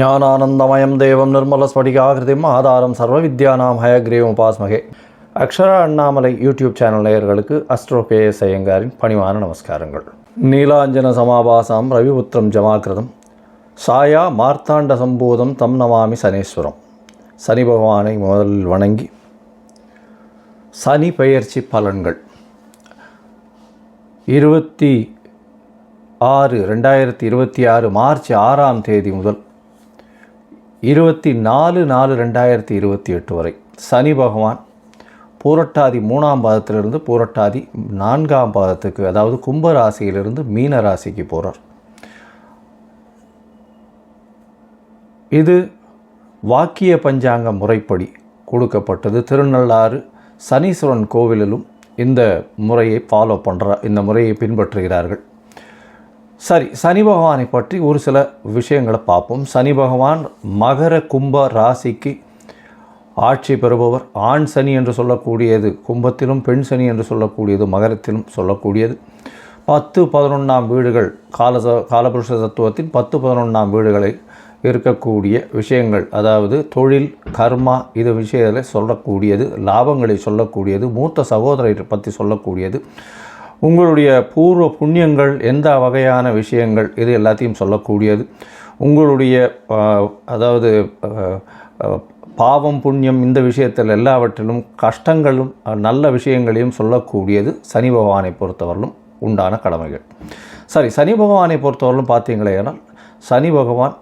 ஞானானந்தமயம் தேவம் நிர்மலஸ்படிகாகிருதிம் ஆதாரம் சர்வ வித்யானாம் ஹயக்ரீவம் உபாஸ்மகே. அக்ஷரா அண்ணாமலை யூடியூப் சேனல் நேயர்களுக்கு அஸ்ட்ரோ கேஎஸ் ஐயங்காரின் பணிவான நமஸ்காரங்கள். நீலாஞ்சன சமாபாசாம் ரவிபுத்திரம் ஜமாக்கிருதம் சாயா மார்த்தாண்ட சம்பூதம் தம் நமாமி சனீஸ்வரம். சனி பகவானை முதலில் வணங்கி சனி பெயர்ச்சி பலன்கள் 2026 மார்ச் 6ஆம் தேதி முதல் 24/4/2028 வரை சனி பகவான் பூரட்டாதி 3ஆம் பாதத்திலிருந்து பூரட்டாதி 4ஆம் பாதத்துக்கு, அதாவது கும்ப ராசியிலிருந்து மீன ராசிக்கு போகிறார். இது வாக்கிய பஞ்சாங்க முறைப்படி கொடுக்கப்பட்டது. திருநள்ளாறு சனீஸ்வரன் கோவிலிலும் இந்த முறையை இந்த முறையை பின்பற்றுகிறார்கள். சரி, சனி பகவானை பற்றி ஒரு சில விஷயங்களை பார்ப்போம். சனி பகவான் மகர கும்ப ராசிக்கு ஆட்சி பெறுபவர். ஆண் சனி என்று சொல்லக்கூடியது கும்பத்திலும், பெண் சனி என்று சொல்லக்கூடியது மகரத்திலும் சொல்லக்கூடியது. 10-11ஆம் வீடுகள் காலபுருஷ தத்துவத்தின் 10-11ஆம் வீடுகளை இருக்கக்கூடிய விஷயங்கள், அதாவது தொழில், கர்மா, இது விஷயத்தில் சொல்லக்கூடியது, லாபங்களை சொல்லக்கூடியது, மூத்த சகோதரரை பற்றி சொல்லக்கூடியது, உங்களுடைய பூர்வ புண்ணியங்கள், எந்த வகையான விஷயங்கள், இது எல்லாத்தையும் சொல்லக்கூடியது, உங்களுடைய அதாவது பாவம் புண்ணியம், இந்த விஷயத்தில் எல்லாவற்றிலும் கஷ்டங்களும் நல்ல விஷயங்களையும் சொல்லக்கூடியது சனி பகவானை பொறுத்தவரையிலும் உண்டான கடமைகள். சரி, சனி பகவானை பொறுத்தவரையிலும் பார்த்தீங்களேனால் சனி பகவான்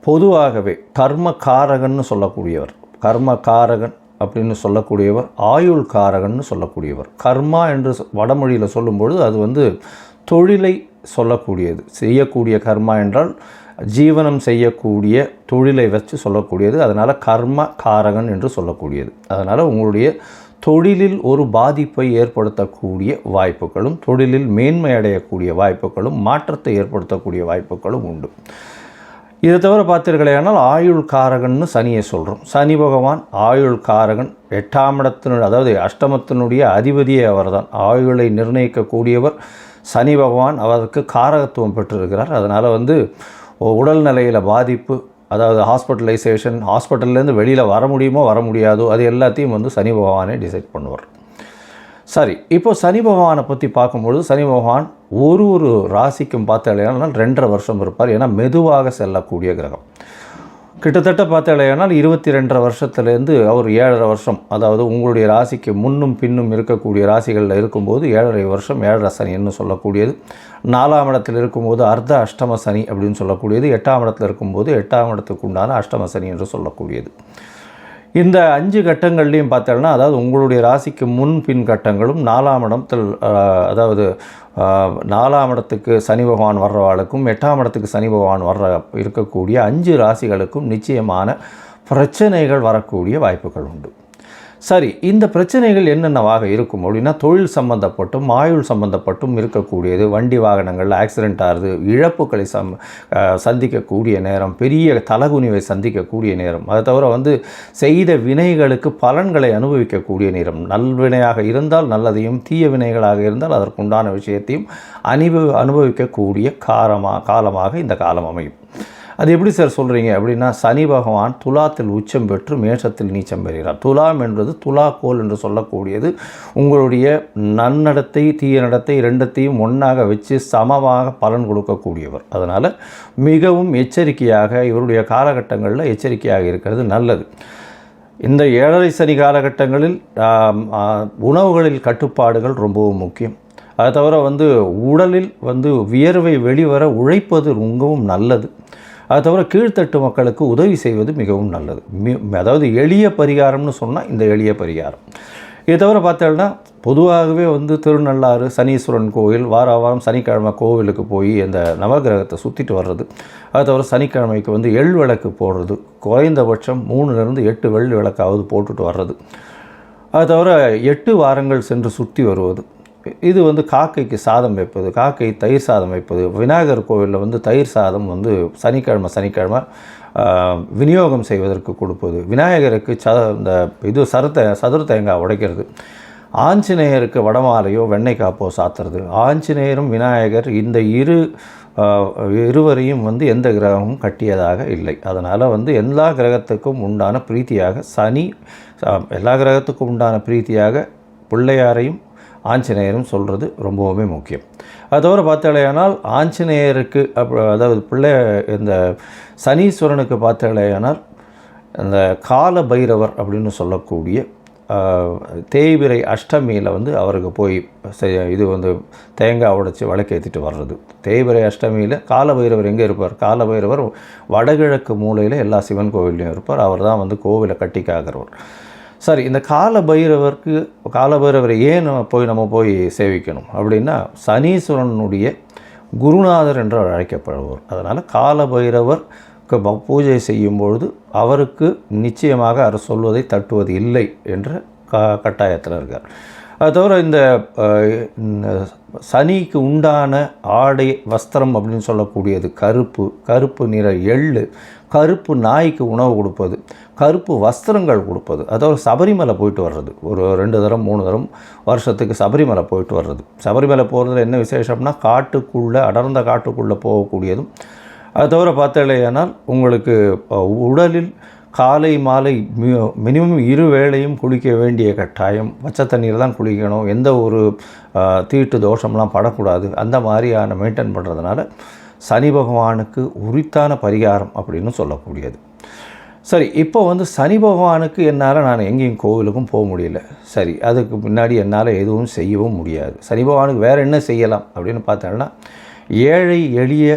பொதுவாகவே கர்ம காரகன்னு சொல்லக்கூடியவர். கர்ம காரகன் அப்படின்னு சொல்லக்கூடியவர், ஆயுள் காரகன்னு சொல்லக்கூடியவர். கர்மா என்று வடமொழியில் சொல்லும்பொழுது அது தொழிலை சொல்லக்கூடியது. செய்யக்கூடிய கர்மா என்றால் ஜீவனம் செய்யக்கூடிய தொழிலை வச்சு சொல்லக்கூடியது. அதனால் கர்ம காரகன் என்று சொல்லக்கூடியது. அதனால் உங்களுடைய தொழிலில் ஒரு பாதிப்பை ஏற்படுத்தக்கூடிய வாய்ப்புகளும், தொழிலில் மேன்மை அடையக்கூடிய வாய்ப்புகளும், மாற்றத்தை ஏற்படுத்தக்கூடிய வாய்ப்புகளும் உண்டு. இதை தவிர பார்த்தீர்களேனால் ஆயுள் காரகன்னு சனியை சொல்கிறோம். சனி பகவான் ஆயுள் காரகன். 8ஆம் இடத்தினுடைய, அதாவது அஷ்டமத்தினுடைய அதிபதியே அவர் தான். ஆயுளை நிர்ணயிக்கக்கூடியவர் சனி பகவான். அவருக்கு காரகத்துவம் பெற்றிருக்கிறார். அதனால் உடல்நிலையில் பாதிப்பு, அதாவது ஹாஸ்பிட்டலைசேஷன், ஹாஸ்பிட்டல்லேருந்து வெளியில் வர முடியுமோ வர முடியாதோ, அது எல்லாத்தையும் சனி பகவானே டிசைட் பண்ணுவார். சரி, இப்போது சனி பகவானை பற்றி பார்க்கும்பொழுது சனி பகவான் ஒரு ராசிக்கும் பார்த்தாலேனால் 2.5 வருஷம் இருப்பார். ஏன்னா மெதுவாக செல்லக்கூடிய கிரகம். கிட்டத்தட்ட பார்த்தாலேனால் 22.5 வருஷத்துலேருந்து அவர் 7.5 வருஷம், அதாவது உங்களுடைய ராசிக்கு முன்னும் பின்னும் இருக்கக்கூடிய ராசிகளில் இருக்கும்போது 7.5 வருஷம் 7.5 சனின்னு சொல்லக்கூடியது. 4ஆம் இடத்தில் இருக்கும்போது அர்த்த அஷ்டம சனி அப்படின்னு சொல்லக்கூடியது. 8ஆம் இடத்தில் இருக்கும்போது 8ஆம் இடத்துக்கு உண்டான அஷ்டம சனி என்று சொல்லக்கூடியது. இந்த 5 கட்டங்கள்லையும் பார்த்தோம்னா, அதாவது உங்களுடைய ராசிக்கு முன் பின் கட்டங்களும் 4ஆம் இடத்தில், அதாவது 4ஆம் இடத்துக்கு சனி பகவான் வர்றவாளுக்கும் 8ஆம் இடத்துக்கு சனி பகவான் இருக்கக்கூடிய 5 ராசிகளுக்கும் நிச்சயமான பிரச்சனைகள் வரக்கூடிய வாய்ப்புகள் உண்டு. சரி, இந்த பிரச்சனைகள் என்னென்னவாக இருக்கும் அப்படின்னா, தொழில் சம்பந்தப்பட்டும் ஆயுள் சம்பந்தப்பட்டும் இருக்கக்கூடியது. வண்டி வாகனங்கள் ஆக்சிடெண்ட் ஆகுது, இழப்புகளை சந்திக்கக்கூடிய நேரம், பெரிய தலகுனிவை சந்திக்கக்கூடிய நேரம். அதை தவிர செய்த வினைகளுக்கு பலன்களை அனுபவிக்கக்கூடிய நேரம். நல்வினையாக இருந்தால் நல்லதையும், தீய வினைகளாக இருந்தால் அதற்குண்டான விஷயத்தையும் அனுபவிக்கக்கூடிய காலமாக இந்த காலம் அமையும். அது எப்படி சார் சொல்கிறீங்க அப்படின்னா, சனி பகவான் துலாத்தில் உச்சம் பெற்று மேஷத்தில் நீச்சம் பெறுகிறார். துலாம் என்பது துலாக்கோல் என்று சொல்லக்கூடியது. உங்களுடைய நன்னடத்தை தீய நடத்தை ரெண்டத்தையும் ஒன்றாக வச்சு சமமாக பலன் கொடுக்கக்கூடியவர். அதனால் மிகவும் எச்சரிக்கையாக இவருடைய காலகட்டங்களில் எச்சரிக்கையாக இருக்கிறது நல்லது. இந்த 7.5 சனி காலகட்டங்களில் உணவுகளில் கட்டுப்பாடுகள் ரொம்பவும் முக்கியம். அதை தவிர உடலில் வியர்வை வெளிவர உழைப்பது ரொம்பவும் நல்லது. அது தவிர கீழ்த்தட்டு மக்களுக்கு உதவி செய்வது மிகவும் நல்லது. அதாவது எளிய பரிகாரம்னு சொன்னால் இந்த எளிய பரிகாரம். இதை தவிர பார்த்தோம்னா, பொதுவாகவே திருநள்ளாறு சனீஸ்வரன் கோவில் வாரம் சனிக்கிழமை கோவிலுக்கு போய் அந்த நவகிரகத்தை சுற்றிட்டு வர்றது. அது தவிர சனிக்கிழமைக்கு எள் விளக்கு போடுறது, குறைந்தபட்சம் 3-8 வெள்ளி விளக்காவது போட்டுட்டு வர்றது. அது தவிர 8 வாரங்கள் சென்று சுற்றி வருவது. இது காக்கைக்கு சாதம் வைப்பது, காக்கை தயிர் சாதம் வைப்பது. விநாயகர் கோவிலில் தயிர் சாதம் சனிக்கிழமை விநியோகம் செய்வதற்கு கொடுப்பது. விநாயகருக்கு இந்த சதுர தேங்காய் உடைக்கிறது. ஆஞ்சநேயருக்கு வடமாலையோ வெண்ணெய் காப்போ சாத்துறது. ஆஞ்சநேயரும் விநாயகர் இந்த இரு இருவரையும் வந்து எந்த கிரகமும் கட்டியதாக இல்லை. அதனால் வந்து எல்லா கிரகத்துக்கும் உண்டான பிரீத்தியாக எல்லா கிரகத்துக்கும் உண்டான பிரீத்தியாக பிள்ளையாரையும் ஆஞ்சநேயரும் சொல்கிறது ரொம்பவுமே முக்கியம். அது தவிர பார்த்தாலேயானால் ஆஞ்சநேயருக்கு அதாவது இந்த சனீஸ்வரனுக்கு பார்த்தாலேயானால் இந்த கால பைரவர் அப்படின்னு சொல்லக்கூடிய தேய்பிறை அஷ்டமியில் வந்து அவருக்கு போய் இது வந்து தேங்காய் உடைச்சி விளக்கேற்றிட்டு வர்றது. தேய்பிறை அஷ்டமியில் காலபைரவர் எங்கே இருப்பார்? காலபைரவர் வடகிழக்கு மூலையில் எல்லா சிவன் கோவில்லையும் இருப்பார். அவர் தான் வந்து கோவிலை கட்டி காக்கிறவர். சரி, இந்த காலபைரவரை ஏன் நம்ம போய் சேவிக்கணும் அப்படின்னா, சனீஸ்வரனுடைய குருநாதர் என்று அழைக்கப்படுவார். அதனால் காலபைரவர் பூஜை செய்யும்பொழுது அவருக்கு நிச்சயமாக அவர் சொல்வதை தட்டுவது இல்லை என்ற கட்டாயத்தில் இருக்கார். அது தவிர இந்த சனிக்கு உண்டான ஆடை வஸ்திரம் அப்படின்னு சொல்லக்கூடியது கருப்பு நிற எள்ளு, கருப்பு நாய்க்கு உணவு கொடுப்பது, கருப்பு வஸ்திரங்கள் கொடுப்பது. அதாவது சபரிமலை போயிட்டு வர்றது, ஒரு 2 தரம் 3 தரம் வருஷத்துக்கு சபரிமலை போயிட்டு வர்றது. சபரிமலை போகிறதுல என்ன விசேஷம்னா, அடர்ந்த காட்டுக்குள்ளே போகக்கூடியதும். அது தவிர பார்த்தாலேயானால் உங்களுக்கு உடலில் காலை மாலை மினிமம் 2 வேளையும் குளிக்க வேண்டிய கட்டாயம். பச்சை தண்ணீர் தான் குளிக்கணும். எந்த ஒரு தீட்டு தோஷம்லாம் படக்கூடாது. அந்த மாதிரியான மெயின்டைன் பண்ணுறதுனால சனி பகவானுக்கு உரித்தான பரிகாரம் அப்படின்னு சொல்லக்கூடியது. சரி, இப்போ வந்து சனி பகவானுக்கு என்னால் நான் எங்கேயும் கோவிலுக்கும் போக முடியல. சரி, அதுக்கு முன்னாடி என்னால் எதுவும் செய்யவும் முடியாது. சனி பகவானுக்கு வேறு என்ன செய்யலாம் அப்படின்னு பார்த்தோன்னா, ஏழை எளிய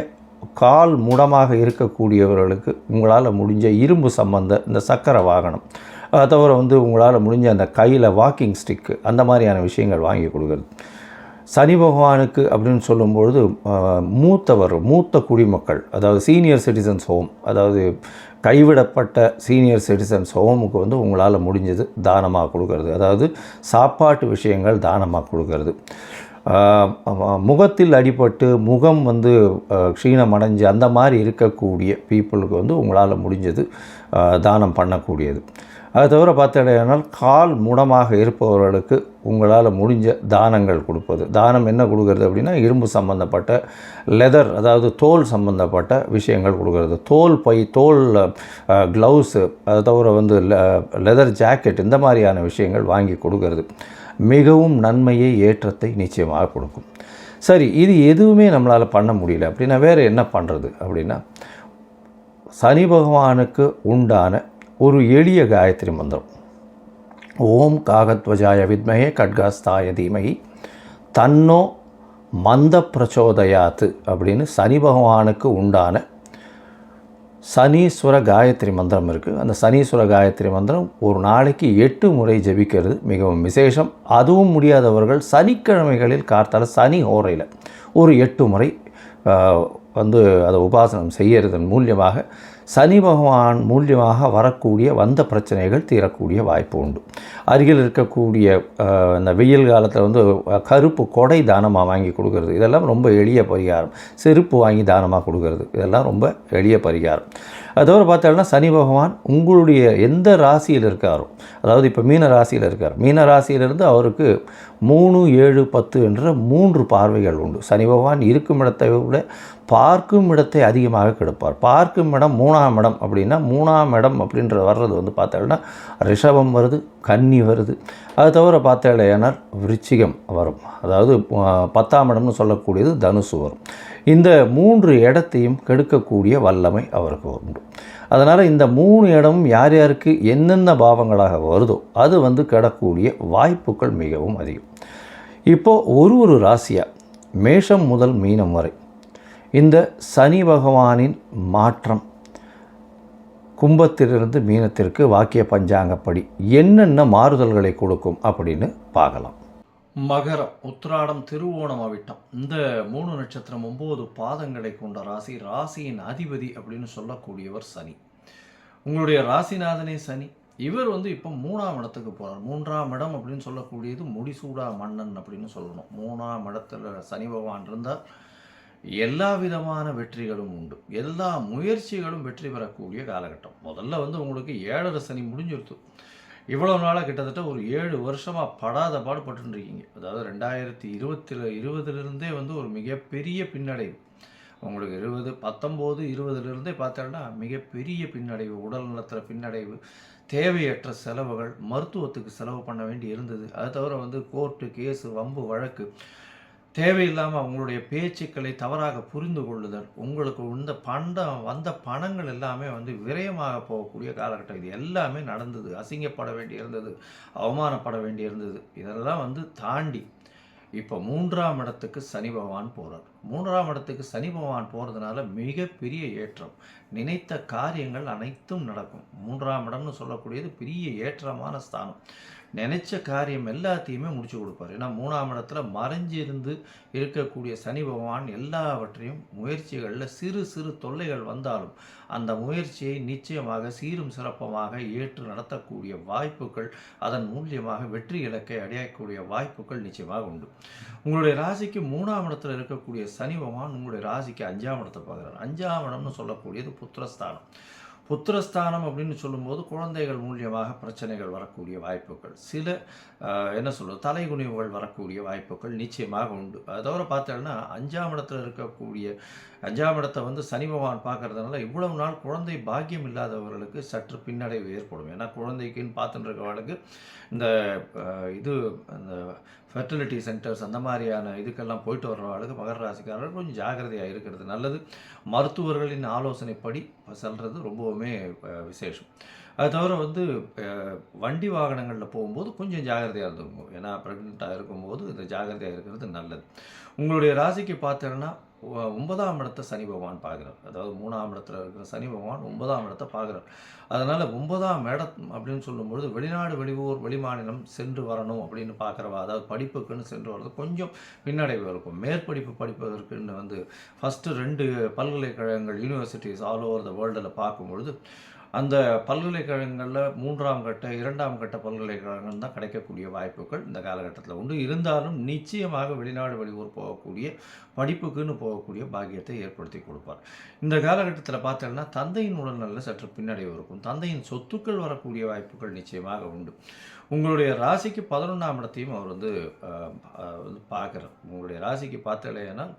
கால் முடமாக இருக்கக்கூடியவர்களுக்கு உங்களால் முடிஞ்ச இரும்பு சம்பந்த இந்த சக்கரை வாகனம், அதை தவிர வந்து உங்களால் முடிஞ்ச அந்த கையில் வாக்கிங் ஸ்டிக்கு, அந்த மாதிரியான விஷயங்கள் வாங்கி கொடுக்குறது. சனி பகவானுக்கு அப்படின்னு சொல்லும்பொழுது மூத்த குடிமக்கள், அதாவது சீனியர் சிட்டிசன்ஸ் ஹோம், அதாவது கைவிடப்பட்ட சீனியர் சிட்டிசன்ஸ் ஹோமுக்கு வந்து உங்களால் முடிஞ்சது தானமாக கொடுக்கறது. அதாவது சாப்பாட்டு விஷயங்கள் தானமாக கொடுக்கறது. முகத்தில் அடிபட்டு முகம் வந்து க்ஷீணமடைஞ்சு அந்த மாதிரி இருக்கக்கூடிய பீப்புளுக்கு வந்து உங்களால் முடிஞ்சது தானம் பண்ணக்கூடியது. அது தவிர பார்த்தீங்கன்னா, கால் முடமாக இருப்பவர்களுக்கு உங்களால் முடிஞ்ச தானங்கள் கொடுப்பது. தானம் என்ன கொடுக்கறது அப்படின்னா, இரும்பு சம்பந்தப்பட்ட லெதர், அதாவது தோல் சம்பந்தப்பட்ட விஷயங்கள் கொடுக்கறது. தோல் பை, தோல் க்ளவுஸு, அது தவிர வந்து லெதர் ஜாக்கெட், இந்த மாதிரியான விஷயங்கள் வாங்கி கொடுக்கறது மிகவும் நன்மையை, ஏற்றத்தை நிச்சயமாக கொடுக்கும். சரி, இது எதுவுமே நம்மளால் பண்ண முடியல அப்படின்னா வேறு என்ன பண்ணுறது அப்படின்னா, சனி பகவானுக்கு உண்டான ஒரு எளிய காயத்ரி மந்திரம். ஓம் காகத்வஜாய வித்மஹே கட்காஸ்தாய தீமஹி தன்னோ மந்த பிரச்சோதயாத்து அப்படின்னு சனி பகவானுக்கு உண்டான சனீஸ்வர காயத்ரி மந்திரம் இருக்குது. அந்த சனீஸ்வர காயத்ரி மந்திரம் ஒரு நாளைக்கு 8 முறை ஜபிக்கிறது மிகவும் விசேஷம். அதுவும் முடியாதவர்கள் சனிக்கிழமைகளில் கார்த்தால சனி ஹோரையில் ஒரு 8 முறை வந்து அதை உபாசனம் செய்யறதன் மூலியமாக சனி பகவான் மூலியமாக வரக்கூடிய வந்த பிரச்சனைகள் தீரக்கூடிய வாய்ப்பு உண்டு. அருகில் இருக்கக்கூடிய இந்த வெயில் காலத்தில் வந்து கருப்பு கொடை தானமாக வாங்கி கொடுக்கறது, இதெல்லாம் ரொம்ப எளிய பரிகாரம். செருப்பு வாங்கி தானமாக கொடுக்கறது, இதெல்லாம் ரொம்ப எளிய பரிகாரம். அதோடு பார்த்தோம்னா, சனி பகவான் உங்களுடைய எந்த ராசியில் இருக்காரோ, அதாவது இப்போ மீன ராசியில் இருக்கார், மீன ராசியிலிருந்து அவருக்கு 3, 7, 10 என்ற 3 பார்வைகள் உண்டு. சனி பகவான் இருக்கும் இடத்தை விட பார்க்கும் இடத்தை அதிகமாக கெடுப்பார். பார்க்கும் இடம் 3ஆம் இடம் அப்படின்னா, 3ஆம் இடம் அப்படின்ற வர்றது வந்து பார்த்தோம்னா ரிஷபம் வருது, கன்னி வருது. அது தவிர பார்த்தேனால் விருச்சிகம் வரும், அதாவது 10ஆம் இடம்னு சொல்லக்கூடியது தனுசு வரும். இந்த 3 இடத்தையும் கெடுக்கக்கூடிய வல்லமை அவருக்கு உண்டு. அதனால் இந்த 3 இடமும் யார் யாருக்கு என்னென்ன பாவங்களாக வருதோ அது வந்து கெடக்கூடிய வாய்ப்புகள் மிகவும் அதிகம். இப்போது ஒரு ராசியாக மேஷம் முதல் மீனம் வரை இந்த சனி பகவானின் மாற்றம் கும்பத்திலிருந்து மீனத்திற்கு வாக்கிய பஞ்சாங்கப்படி என்னென்ன மாறுதல்களை கொடுக்கும் அப்படின்னு பார்க்கலாம். மகரம், உத்திராடம், திருவோணம், அவிட்டம், இந்த 3 நட்சத்திரம் 9 பாதங்களை கொண்ட ராசி. ராசியின் அதிபதி அப்படின்னு சொல்லக்கூடியவர் சனி. உங்களுடைய ராசிநாதனே சனி. இவர் வந்து இப்போ 3ஆம் இடத்துக்கு போகிறார். 3ஆம் இடம் அப்படின்னு சொல்லக்கூடியது முடிசூடா மன்னன் அப்படின்னு சொல்லணும். 3ஆம் இடத்துல சனி பகவான் இருந்தால் எல்லா விதமான வெற்றிகளும் உண்டு. எல்லா முயற்சிகளும் வெற்றி பெறக்கூடிய காலகட்டம். முதல்ல வந்து உங்களுக்கு 7.5 சனி முடிஞ்சிருத்து. இவ்வளோ நாளாக கிட்டத்தட்ட ஒரு 7 வருஷமாக படாத பாடுபட்டுருக்கீங்க. அதாவது 2020 வந்து ஒரு மிகப்பெரிய பின்னடைவு. உங்களுக்கு 19, 20லிருந்தே பார்த்தோன்னா மிகப்பெரிய பின்னடைவு, உடல் நலத்தில் பின்னடைவு, தேவையற்ற செலவுகள், மருத்துவத்துக்கு செலவு பண்ண வேண்டி இருந்தது. அது தவிர வந்து கோர்ட்டு, கேஸு, வம்பு, வழக்கு, தேவையில்லாமல் அவங்களுடைய பேச்சுக்களை தவறாக புரிந்து கொள்ளுதல், உங்களுக்கு வந்த பணங்கள் எல்லாமே வந்து விரயமாக போகக்கூடிய காலகட்டம். இது எல்லாமே நடந்தது. அசிங்கப்பட வேண்டி இருந்தது, அவமானப்பட வேண்டி இருந்தது. இதெல்லாம் வந்து தாண்டி இப்போ 3ஆம் இடத்துக்கு சனி பகவான் போகிறார். 3ஆம் இடத்துக்கு சனி பகவான் போகிறதுனால மிகப்பெரிய ஏற்றம். நினைத்த காரியங்கள் அனைத்தும் நடக்கும். 3ஆம் இடம்னு சொல்லக்கூடியது பெரிய ஏற்றமான ஸ்தானம். நினைச்ச காரியம் எல்லாத்தையுமே முடிச்சு கொடுப்பார். ஏன்னா 3ஆம் இடத்துல மறைஞ்சிருந்து இருக்கக்கூடிய சனி பகவான் எல்லாவற்றையும் முயற்சிகளில் சிறு சிறு தொல்லைகள் வந்தாலும் அந்த முயற்சியை நிச்சயமாக சீரும் சிறப்பமாக ஏற்று நடத்தக்கூடிய வாய்ப்புகள், அதன் மூலியமாக வெற்றி இலக்கை அடையக்கூடிய வாய்ப்புகள் நிச்சயமாக உண்டு. உங்களுடைய ராசிக்கு 3ஆம் இடத்துல இருக்கக்கூடிய சனி பகவான் உங்களுடைய ராசிக்கு 5ஆம் இடத்தை பார்க்குறார். 5ஆம் இடம்னு சொல்லக்கூடியது புத்திரஸ்தானம். புத்திரஸ்தானம் அப்படின்னு சொல்லும்போது குழந்தைகள் மூலியமாக பிரச்சனைகள் வரக்கூடிய வாய்ப்புகள், சில என்ன சொல்கிறது தலைகுனிவுகள் வரக்கூடிய வாய்ப்புகள் நிச்சயமாக உண்டு. அதை தவிர பார்த்தோன்னா 5ஆம் இடத்துல இருக்கக்கூடிய 5ஆம் இடத்தை வந்து சனி பகவான் பார்க்கறதுனால இவ்வளவு நாள் குழந்தை பாக்கியம் இல்லாதவர்களுக்கு சற்று பின்னடைவு ஏற்படும். ஏன்னா குழந்தைக்குன்னு பார்த்துட்டு இருக்கவர்களுக்கு இந்த இது அந்த ஃபெர்டிலிட்டி சென்டர்ஸ் அந்த மாதிரியான இதுக்கெல்லாம் போயிட்டு வர்றவர்களுக்கு மகர ராசிக்காரர்கள் கொஞ்சம் ஜாக்கிரதையாக இருக்கிறது நல்லது. மருத்துவர்களின் ஆலோசனைப்படி செல்வது ரொம்பவுமே விசேஷம். அது தவிர வந்து வண்டி வாகனங்களில் போகும்போது கொஞ்சம் ஜாக்கிரதையாக இருந்துக்கும். ஏன்னா ப்ரெக்னெண்ட்டாக இருக்கும்போது இந்த ஜாக்கிரதையாக இருக்கிறது நல்லது. உங்களுடைய ராசிக்கு பார்த்தோன்னா 9ஆம் இடத்தை சனி பகவான் பார்க்குறார். அதாவது 3ஆம் இடத்துல இருக்கிற சனி பகவான் 9ஆம் இடத்தை பார்க்குறார். அதனால் 9ஆம் இடம் அப்படின்னு சொல்லும்பொழுது வெளிநாடு, வெளியூர், வெளிமாநிலம் சென்று வரணும் அப்படின்னு பார்க்குறவா, அதாவது படிப்புக்குன்னு சென்று வர்றது கொஞ்சம் பின்னடைவு இருக்கும். மேற்படிப்பு படிப்பதற்குன்னு வந்து ஃபஸ்ட்டு 2 பல்கலைக்கழகங்கள், யூனிவர்சிட்டிஸ் ஆல் ஓவர் த வேர்ல்டில் பார்க்கும்பொழுது அந்த பல்கலைக்கழகங்களில் 3ஆம் கட்ட 2ஆம் கட்ட பல்கலைக்கழகங்கள் தான் கிடைக்கக்கூடிய வாய்ப்புகள் இந்த காலகட்டத்தில் உண்டு. இருந்தாலும் நிச்சயமாக வெளிநாடு, வெளியூர் போகக்கூடிய படிப்புக்குன்னு போகக்கூடிய பாக்கியத்தை ஏற்படுத்தி கொடுப்பார். இந்த காலகட்டத்தில் பார்த்தோம்னா தந்தையின் உடல்நல சற்று பின்னடைவு இருக்கும். தந்தையின் சொத்துக்கள் வரக்கூடிய வாய்ப்புகள் நிச்சயமாக உண்டு. உங்களுடைய ராசிக்கு 11ஆம் இடத்தையும் அவர் வந்து பார்க்குறார். உங்களுடைய ராசிக்கு பார்த்தலையானால்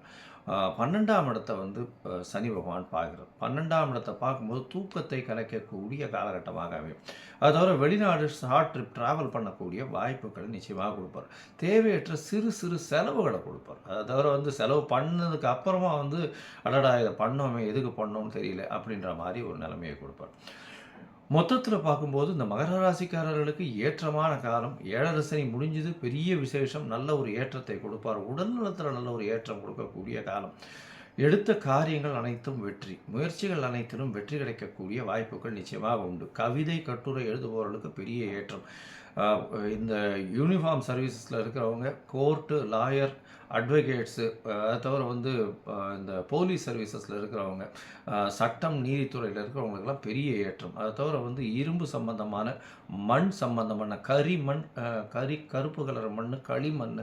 12ஆம் இடத்தை வந்து சனி பகவான் பார்க்குறார். 12ஆம் இடத்தை பார்க்கும்போது தூக்கத்தை கலைக்கக்கூடிய காலகட்டமாக அமையும். அது தவிர வெளிநாடு ஷார்ட் ட்ரிப் ட்ராவல் பண்ணக்கூடிய வாய்ப்புகளை நிச்சயமாக கொடுப்பார். தேவையற்ற சிறு சிறு செலவுகளை கொடுப்பார். அதை தவிர வந்து செலவு பண்ணதுக்கு அப்புறமா வந்து அடடா இதை பண்ணோமே, எதுக்கு பண்ணோம்னு தெரியல அப்படின்ற மாதிரி ஒரு நிலைமையை கொடுப்பார். மொத்தத்தில் பார்க்கும்போது இந்த மகர ராசிக்காரர்களுக்கு ஏற்றமான காலம். 7.5 சனி முடிஞ்சது, பெரிய விசேஷம், நல்ல ஒரு ஏற்றத்தை கொடுப்பார். உடல் நலத்தில் நல்ல ஒரு ஏற்றம் கொடுக்கக்கூடிய காலம். எடுத்த காரியங்கள் அனைத்தும் வெற்றி, முயற்சிகள் அனைத்திலும் வெற்றி கிடைக்கக்கூடிய வாய்ப்புகள் நிச்சயமாக உண்டு. கவிதை, கட்டுரை எழுதுபவர்களுக்கு பெரிய ஏற்றம். இந்த யூனிஃபார்ம் சர்வீசஸில் இருக்கிறவங்க, கோர்ட்டு, லாயர், அட்வொகேட்ஸு, அதை தவிர வந்து இந்த போலீஸ் சர்வீசஸில் இருக்கிறவங்க, சட்டம், நீதித்துறையில் இருக்கிறவங்களுக்கெல்லாம் பெரிய ஏற்றம். அதை தவிர வந்து இரும்பு சம்பந்தமான, மண் சம்பந்தமான, கரிமண், கருப்பு கலர் மண், களிமண்,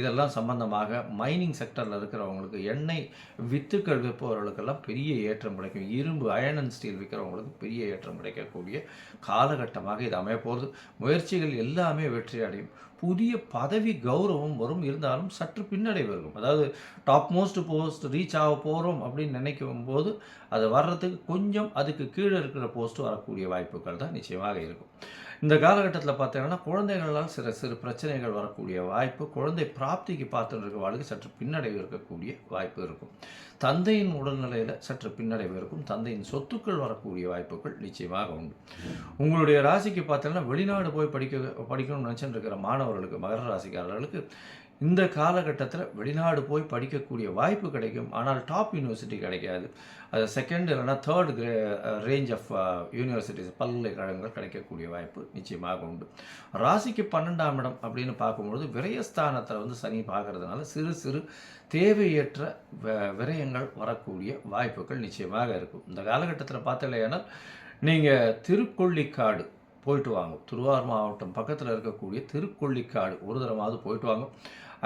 இதெல்லாம் சம்பந்தமாக மைனிங் செக்டரில் இருக்கிறவங்களுக்கு, எண்ணெய் வித்துக்கள் விற்பவர்களுக்கெல்லாம் பெரிய ஏற்றம் கிடைக்கும். இரும்பு, அயர்ன் அண்ட் ஸ்டீல் விற்கிறவங்களுக்கு பெரிய ஏற்றம் கிடைக்கக்கூடிய காலகட்டமாக இது அமைய போகிறது. முயற்சிகள் எல்லாமே வெற்றி அடையும். புதிய பதவி கௌரவம் வரும். இருந்தாலும் சற்று பின்னடைவு இருக்கும். அதாவது டாப் மோஸ்ட் போஸ்ட் ரீச் ஆக போகிறோம் அப்படின்னு நினைக்கும் போது அது வர்றதுக்கு கொஞ்சம் அதுக்கு கீழே இருக்கிற போஸ்ட் வரக்கூடிய வாய்ப்புகள் தான் நிச்சயமாக இருக்கும். இந்த காலகட்டத்தில் பார்த்தீங்கன்னா குழந்தைகளால் சிறு சிறு பிரச்சனைகள் வரக்கூடிய வாய்ப்பு, குழந்தை பிராப்திக்கு பார்த்துட்டு இருக்க வாழ்க்கை சற்று பின்னடைவு இருக்கக்கூடிய வாய்ப்பு இருக்கும். தந்தையின் உடல்நிலையில் சற்று பின்னடைவு இருக்கும். தந்தையின் சொத்துக்கள் வரக்கூடிய வாய்ப்புகள் நிச்சயமாக உண்டு. உங்களுடைய ராசிக்கு பார்த்தீங்கன்னா வெளிநாடு போய் படிக்கணும்னு நினச்சிட்டு இருக்கிற மாணவர்களுக்கு, மகர ராசிக்காரர்களுக்கு இந்த காலகட்டத்தில் வெளிநாடு போய் படிக்கக்கூடிய வாய்ப்பு கிடைக்கும். ஆனால் டாப் யூனிவர்சிட்டி கிடைக்காது. அது செகண்ட் இல்லைனா தேர்ட் ரேஞ்ச் ஆஃப் யூனிவர்சிட்டிஸ், பல்கலைக்கழகங்கள் கிடைக்கக்கூடிய வாய்ப்பு நிச்சயமாக உண்டு. ராசிக்கு 12ஆம் இடம் அப்படின்னு பார்க்கும்பொழுது விரயஸ்தானத்தில் வந்து சனி பார்க்கறதுனால சிறு சிறு தேவையற்ற விரயங்கள் வரக்கூடிய வாய்ப்புகள் நிச்சயமாக இருக்கும். இந்த காலகட்டத்தில் பார்த்தலையானால் நீங்கள் திருக்கொள்ளிக்காடு போயிட்டு வாங்க. திருவாரூர் மாவட்டம் பக்கத்தில் இருக்கக்கூடிய திருக்கொள்ளிக்காடு ஒரு தடவாவது போயிட்டு வாங்க.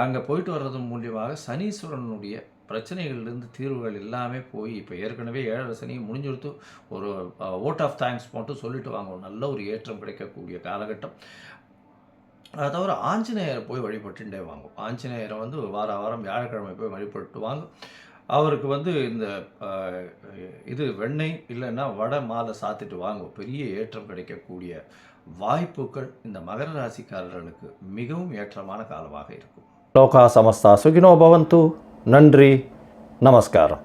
அங்கே போயிட்டு வர்றது மூலியமாக சனீஸ்வரனுடைய பிரச்சனைகள்லேருந்து தீர்வுகள் எல்லாமே போய் இப்போ ஏற்கனவே 7.5 சனி முடிஞ்சுடுத்து ஒரு ஓட் ஆஃப் தேங்க்ஸ் மட்டும் சொல்லிட்டு வாங்க. நல்ல ஒரு ஏற்றம் கிடைக்கக்கூடிய காலகட்டம். அதை தவிர ஆஞ்சநேயரை போய் வழிபட்டுட்டே வாங்க. ஆஞ்சநேயரை வந்து வாரம் வியாழக்கிழமை போய் வழிபட்டு வாங்க. அவருக்கு வந்து இந்த இது வெண்ணெய் இல்லைன்னா வடை மாலை சாத்திட்டு வாங்க, பெரிய ஏற்றம் கிடைக்கக்கூடிய வாய்ப்புகள் இந்த மகர ராசிக்காரர்களுக்கு மிகவும் ஏற்றமான காலமாக இருக்கும். லோகா சமஸ்தா சுகினோ பவந்து. நன்றி, நமஸ்காரம்.